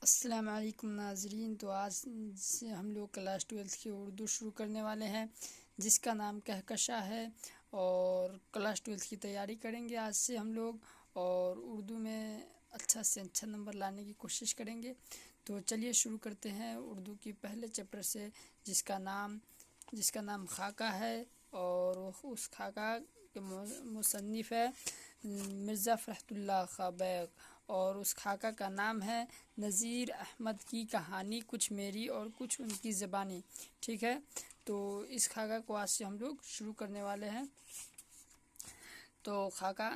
السلام علیکم ناظرین، تو آج سے ہم لوگ کلاس 12 کی اردو شروع کرنے والے ہیں جس کا نام کہکشاں ہے، اور کلاس 12 کی تیاری کریں گے آج سے ہم لوگ، اور اردو میں اچھا سے اچھا نمبر لانے کی کوشش کریں گے۔ تو چلیے شروع کرتے ہیں اردو کی پہلے چیپٹر سے جس کا نام خاکہ ہے، اور اس خاکہ کے مصنف ہے مرزا فرحت اللہ خاں بیگ، اور اس خاکہ کا نام ہے نذیر احمد کی کہانی، کچھ میری اور کچھ ان کی زبانی۔ ٹھیک ہے، تو اس خاکہ کو آج سے ہم لوگ شروع کرنے والے ہیں۔ تو خاکہ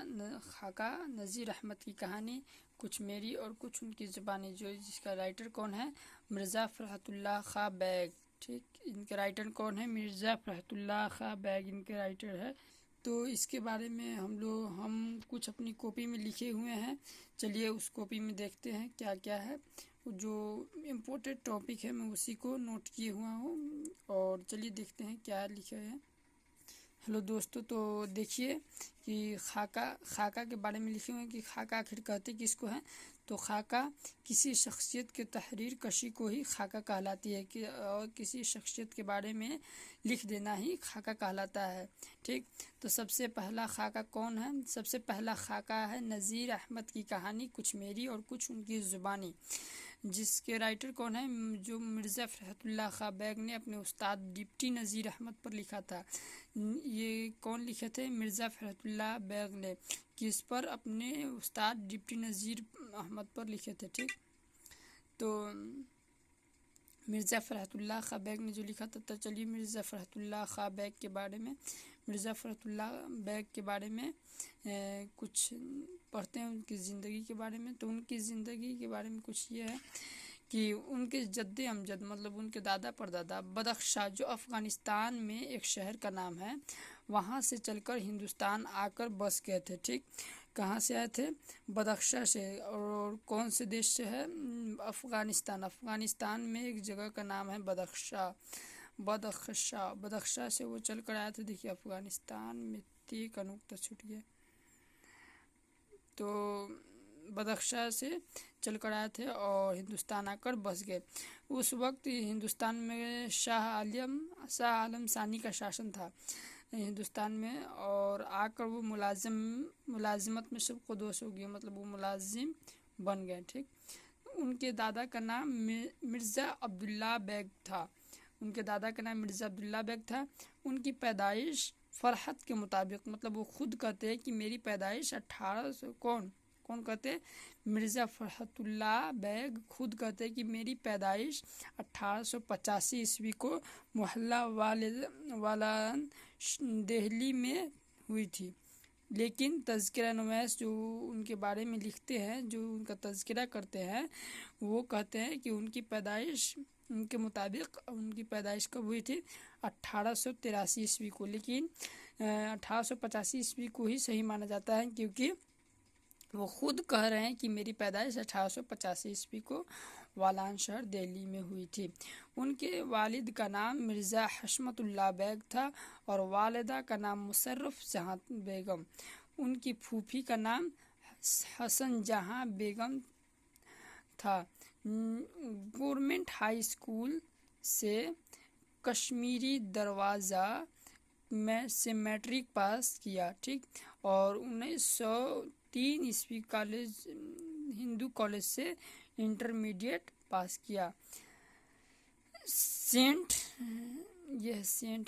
نذیر احمد کی کہانی، کچھ میری اور کچھ ان کی زبانی، جس کا رائٹر کون ہے؟ مرزا فرحت اللہ خاں بیگ۔ ٹھیک، ان کے رائٹر کون ہے؟ مرزا فرحت اللہ خاں بیگ ان کے رائٹر ہے۔ تو اس کے بارے میں ہم کچھ اپنی کاپی میں لکھے ہوئے ہیں، چلیے اس کاپی میں دیکھتے ہیں کیا کیا ہے۔ جو امپورٹنٹ ٹاپک ہے میں اسی کو نوٹ کیے ہوا ہوں، اور چلیے دیکھتے ہیں کیا لکھا ہے۔ ہیلو دوستو، تو دیکھیے کہ خاکہ کے بارے میں لکھے ہوئے ہیں کہ خاکہ آخر کہتے کس کو ہے؟ تو خاکہ کسی شخصیت کے تحریر کشی کو ہی خاکہ کہلاتی ہے، اور کسی شخصیت کے بارے میں لکھ دینا ہی خاکہ کہلاتا ہے۔ ٹھیک، تو سب سے پہلا خاکہ کون ہے؟ سب سے پہلا خاکہ ہے نذیر احمد کی کہانی، کچھ میری اور کچھ ان کی زبانی، جس کے رائٹر کون ہے؟ جو مرزا فرحت اللہ خاں بیگ نے اپنے استاد ڈپٹی نذیر احمد پر لکھا تھا۔ یہ کون لکھے تھے؟ مرزا فرحت اللہ بیگ نے، کس پر؟ اپنے استاد ڈپٹی نذیر احمد پر لکھے تھے۔ ٹھیک، تو مرزا فرحت اللہ خاں بیگ نے جو لکھا تھا، تو چلیے مرزا فرحت اللہ خاں بیگ کے بارے میں کچھ پڑھتے ہیں ان کی زندگی کے بارے میں۔ تو ان کی زندگی کے بارے میں کچھ یہ ہے کہ ان کے جد امجد، مطلب ان کے دادا پردادا، بدخشاں جو افغانستان میں ایک شہر کا نام ہے، وہاں سے چل کر ہندوستان آ کر بس گئے تھے۔ ٹھیک، کہاں سے آئے تھے؟ بدخشاں سے، اور کون سے دیش سے ہے؟ افغانستان میں ایک جگہ کا نام ہے بدخشاں سے وہ چل کر آئے تھے۔ دیکھیے افغانستان میں تی کا نقطہ چھوٹ گیا، تو بدخشاں سے چل کر آئے تھے اور ہندوستان آ کر بس گئے۔ اس وقت ہندوستان میں شاہ عالم ثانی کا شاسن تھا ہندوستان میں، اور آ کر وہ ملازمت میں سب قدوس ہو گئے، مطلب وہ ملازم بن گئے۔ ٹھیک، ان کے دادا کا نام مرزا عبداللہ بیگ تھا۔ ان کی پیدائش فرحت کے مطابق، مطلب وہ خود کہتے ہیں کہ میری پیدائش 1800 کون کہتے؟ مرزا فرحت اللہ بیگ خود کہتے ہیں کہ میری پیدائش 1885 عیسوی کو محلہ والان دہلی میں ہوئی تھی، لیکن تذکرہ نویس جو ان کے بارے میں لکھتے ہیں، جو ان کا تذکرہ کرتے ہیں، وہ کہتے ہیں کہ ان کی پیدائش ان کے مطابق ان کی پیدائش کب ہوئی تھی؟ 1883 عیسوی کو، لیکن 1885 عیسوی کو ہی صحیح مانا جاتا ہے، کیونکہ وہ خود کہہ رہے ہیں کہ میری پیدائش 1885 عیسوی کو والان شہر دہلی میں ہوئی تھی۔ ان کے والد کا نام مرزا حشمت اللہ بیگ تھا، اور والدہ کا نام مشرف جہاں بیگم۔ ان کی پھوپھی کا نام حسن جہاں بیگم تھا۔ گورنمنٹ ہائی اسکول سے کشمیری دروازہ سے میٹرک پاس کیا۔ ٹھیک، اور 1903 عیسوی ہندو کالج سے انٹرمیڈیٹ پاس کیا۔ سینٹ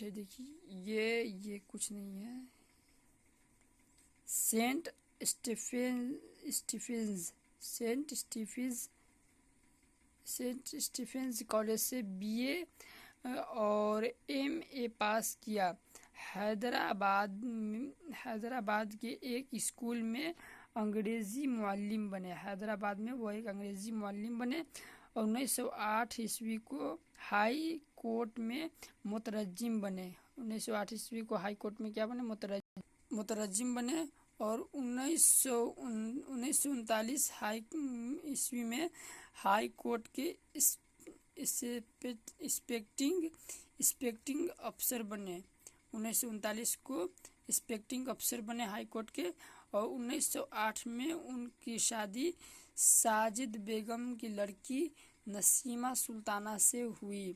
ہے، دیکھیے یہ کچھ نہیں ہے، سینٹ اسٹیفنز کالج سے BA اور MA پاس کیا۔ حیدرآباد کے ایک اسکول میں انگریزی معلم بنے۔ حیدرآباد میں وہ ایک انگریزی معلم بنے، اور 1908 عیسوی کو ہائی کورٹ میں مترجم بنے۔ 1908 عیسوی کو ہائی کورٹ میں کیا بنے؟ مترجم بنے، اور 1939 عیسوی میں ہائی کورٹ کے انسپیکٹنگ افسر بنے۔ 1939 کو انسپیکٹنگ افسر بنے ہائی کورٹ کے، اور 1908 میں ان کی شادی साजिद बेगम की लड़की नसीमा सुल्ताना से हुई।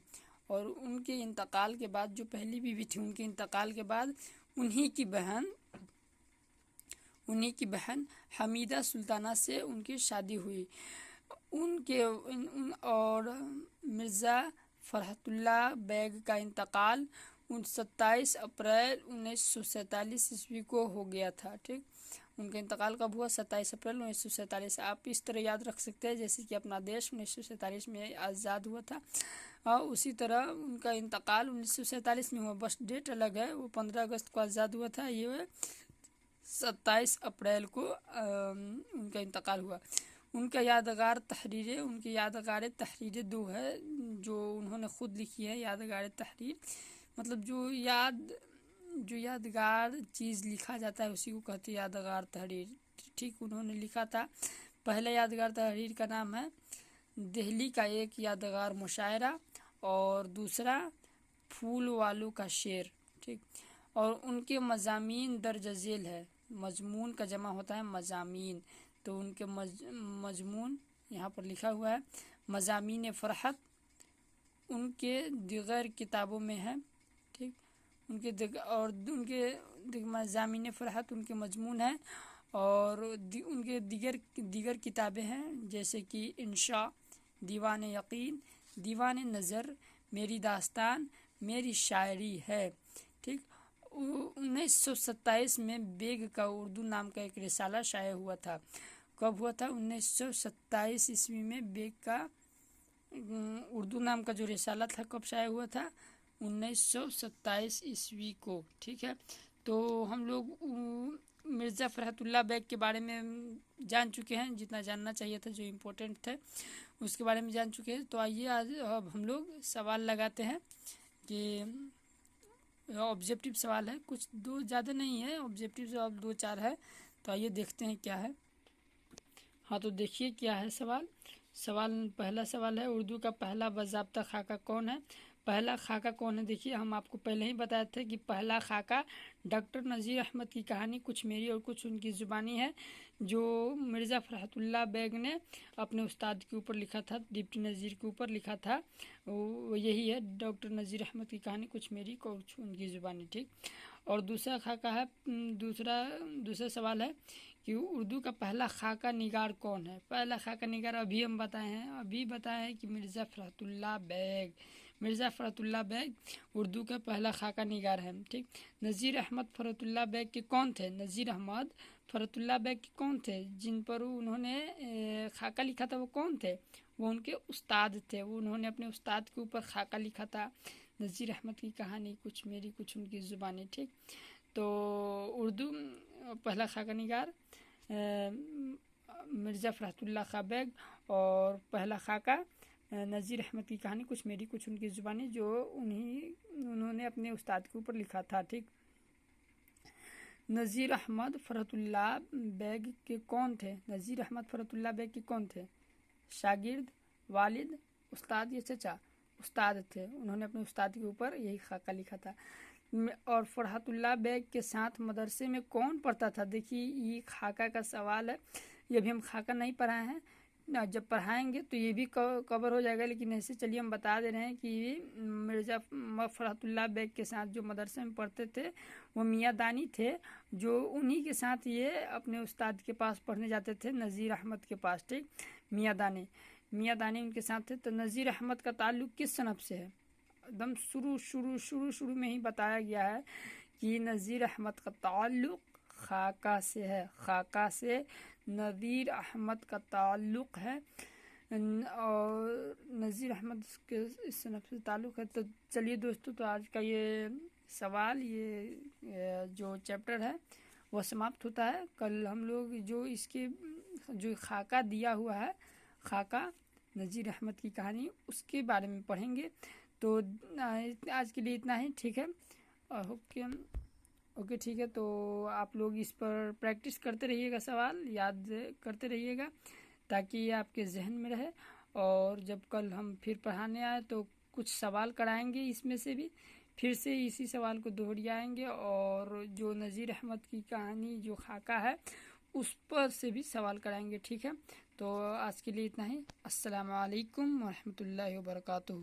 और उनके इंतकाल के बाद, जो पहली बीवी थी, उनके इंतकाल के बाद उन्हीं की बहन हमीदा सुल्ताना से उनकी शादी हुई। और मिर्ज़ा फ़रहतुल्लाह बेग का इंतकाल 27 अप्रैल 1947 ईस्वी को हो गया था। ठीक, उनका इंतकाल कब हुआ? 27 अप्रैल 1947। आप इस तरह याद रख सकते हैं जैसे कि अपना देश 1947 में आज़ाद हुआ था, और उसी तरह उनका इंतकाल 1947 में हुआ, बस डेट अलग है। वो 15 अगस्त को आज़ाद हुआ था, ये 27 अप्रैल को उनका इंतकाल हुआ। उनकी यादगार तहरीरें 2 है जो उन्होंने ख़ुद लिखी है। यादगार तहरीर मतलब जो यादगार चीज़ लिखा जाता है उसी को कहते हैं यादगार तहरीर। ठीक, उन्होंने लिखा था। पहला यादगार तहरीर का नाम है दिल्ली का एक यादगार मुशायरा, और दूसरा फूल वालों का शेर। ठीक, और उनके मज़ामीन दर्ज झेल है। मजमून का जमा होता है मज़ामीन, तो उनके मजमून यहाँ पर लिखा हुआ है मज़ामीन फ़रहत, उनके दिगर किताबों में है। ठीक, उनके मज़ामीन फ़रहत उनके मजमून है, और उनके दिगर किताबें हैं जैसे कि इंशा, दीवान यकीन, दीवान नज़र, मेरी दास्तान, मेरी शायरी है। ठीक, 1927 में बेग का उर्दू नाम का एक रिसाला शाये हुआ था। कब हुआ था? 1927 ईस्वी में बेग का उर्दू नाम का जो रिसाला था कब शाये हुआ था? 1927 ईस्वी को। ठीक है, तो हम लोग मिर्ज़ा फ़रहतुल्लाह बेग के बारे में जान चुके हैं, जितना जानना चाहिए था, जो इम्पोर्टेंट थे उसके बारे में जान चुके हैं। तो आइए आज अब हम लोग सवाल लगाते हैं कि ऑब्जेक्टिव सवाल है, कुछ दो ज़्यादा नहीं है, ऑब्जेक्टिव सवाल 2-4 है। तो आइए देखते हैं क्या है। हाँ, तो देखिए क्या है सवाल। पहला सवाल है, उर्दू का पहला बाज़ाब्ता खाका कौन है? पहला खाका कौन है? देखिए, हम आपको पहले ही बताए थे कि पहला खाका डॉक्टर नज़ीर अहमद की कहानी कुछ मेरी और कुछ उनकी ज़ुबानी है, जो मिर्ज़ा फ़रहतुल्लाह बेग ने अपने उस्ताद के ऊपर लिखा था, डिप्टी नज़ीर के ऊपर लिखा था। वो यही है, डॉक्टर नज़ीर अहमद की कहानी कुछ मेरी कुछ उनकी ज़ुबानी। ठीक, और दूसरा खाका है, दूसरा सवाल है कि उर्दू का पहला खाका निगार कौन है? पहला खाका निगार अभी बताए हैं कि मिर्ज़ा फ़रहतुल्लाह बेग उर्दू का पहला खाका निगार है। ठीक, नज़ीर अहमद फ़रहतुल्लाह बेग के कौन थे? नज़ीर अहमद फ़रहतुल्लाह बेग के कौन थे जिन पर उन्होंने खाका लिखा था? वो कौन थे? वो उनके उस्ताद थे। वो उन्होंने अपने उस्ताद के ऊपर खाका लिखा था, नज़ीर अहमद की कहानी कुछ मेरी कुछ उनकी ज़ुबानी। ठीक, तो उर्दू पहला खाका निगार मिर्ज़ा फ़रहतुल्लाह बेग, और पहला खाका नज़ीर अहमद की कहानी कुछ मेरी कुछ उनकी ज़ुबानी, जो उन्होंने अपने उस्ताद के ऊपर लिखा था। ठीक, नज़ीर अहमद फ़रहतुल्लाह बेग के कौन थे? नज़ीर अहमद फ़रहतुल्लाह बेग के कौन थे? शागिर्द, वालिद, उस्ताद या चचा? उस्ताद थे। उन्होंने अपने उस्ताद के ऊपर यही खाका लिखा था। और फ़रहतुल्लाह बेग के साथ मदरसे में कौन पढ़ता था? देखिए, ये खाका का सवाल है। ये भी हम खाका नहीं पढ़ाए हैं, जब पढ़ाएंगे तो ये भी कवर हो जाएगा, लेकिन ऐसे चलिए हम बता दे रहे हैं कि मिर्ज़ा फ़रहतुल्लाह बेग के साथ जो मदरसे में पढ़ते थे वो मियाँ दानी थे, जो उन्हीं के साथ ये अपने उस्ताद के पास पढ़ने जाते थे, नज़ीर अहमद के पास। ठीक, मियाँ दानी उनके साथ थे। तो नज़ीर अहमद का ताल्लुक़ किस सनफ़ से है? एकदम शुरू में ही बताया गया है कि नज़ीर अहमद का ताल्लुक़ खाका से है। खाका से नज़ीर अहमद का ताल्लुक़ है, और नज़ीर अहमद के इस सनफ़ से ताल्लुक़ है। तो चलिए दोस्तों, तो आज का ये सवाल, ये जो चैप्टर है वो समाप्त होता है। कल हम लोग जो खाका दिया हुआ है, खाका नज़ीर अहमद की कहानी, उसके बारे में पढ़ेंगे। तो आज के लिए इतना ही। ठीक है, ओके ठीक है। तो आप लोग इस पर प्रैक्टिस करते रहिएगा, सवाल याद करते रहिएगा, ताकि ये आपके जहन में रहे। और जब कल हम फिर पढ़ाने आए तो कुछ सवाल कराएंगे, इसमें से भी फिर से इसी सवाल को दोहराएंगे, और जो नज़ीर अहमद की कहानी जो खाका है उस पर से भी सवाल कराएंगे। ठीक है, تو آج کے لیے اتنا ہی۔ السلام علیکم ورحمۃ اللہ وبرکاتہ۔